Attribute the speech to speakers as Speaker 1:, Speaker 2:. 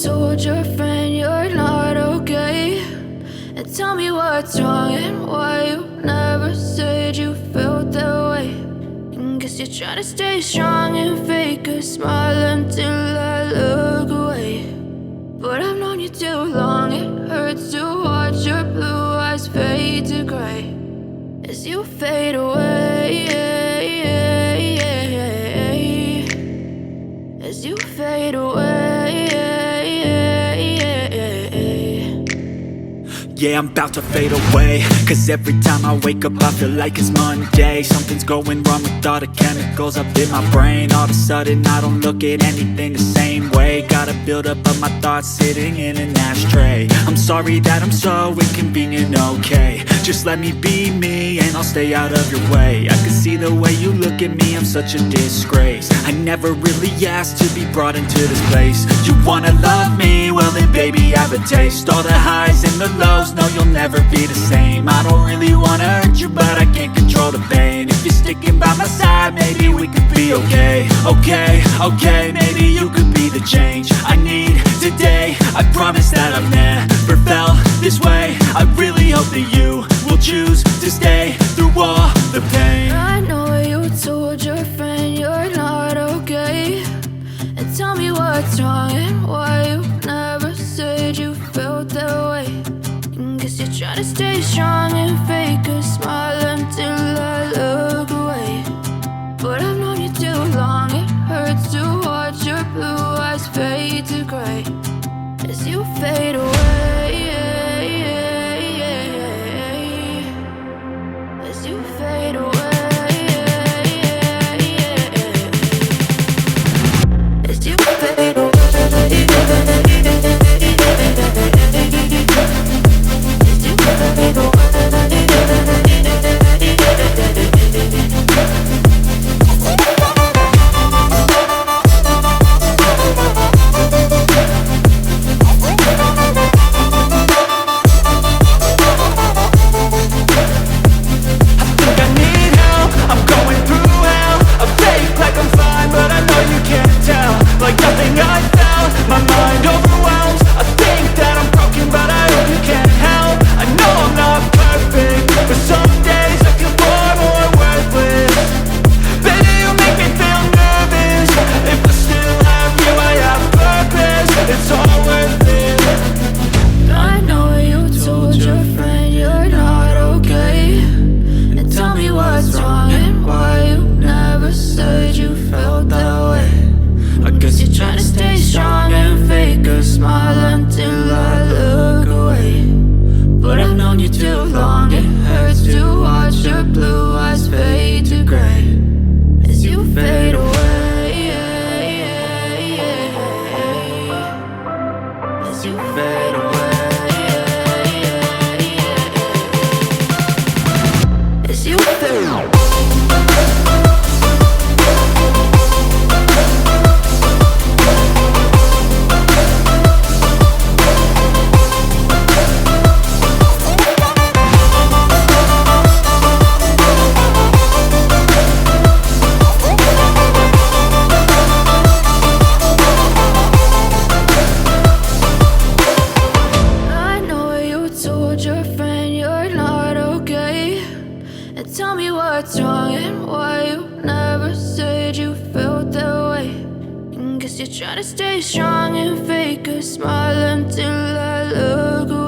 Speaker 1: told your friend you're not okay. And tell me what's wrong and why you never said you felt that way. And guess you're trying to stay strong and fake a smile until I look away. But I've known you too long, it hurts to watch your blue eyes fade to gray as you fade away, as you fade away.
Speaker 2: Yeah, I'm about to fade away, cause every time I wake up I feel like it's Monday. Something's going wrong with all the chemicals up in my brain. All of a sudden I don't look at anything the same way. Got a buildup of my thoughts sitting in an ashtray. I'm sorry that I'm so inconvenient, okay. Just let me be me and I'll stay out of your way. I can see the way you look at me, I'm such a disgrace. I never really asked to be brought into this place. You wanna love me? Well then baby I have a taste. All the highs and the lows, no you'll never be the same. I don't really wanna hurt you but I can't control the pain. If you're sticking by my side maybe we could be okay. Okay, maybe you could be the change I need today. I promise that I've never felt this way. I really hope that you will choose to stay through all the pain.
Speaker 1: I know you told your friend you're not okay. And tell me what's wrong and why you never said you felt that way. And guess you're trying to stay strong and fake a smile until I look away. But I've known you too long, it hurts to watch your blue eyes fade to gray as you fade away, as you fade away, as you fade away, as you fade away. Tell me what's wrong and why you never said you felt that way. And guess you're trying to stay strong and fake a smile until I look away.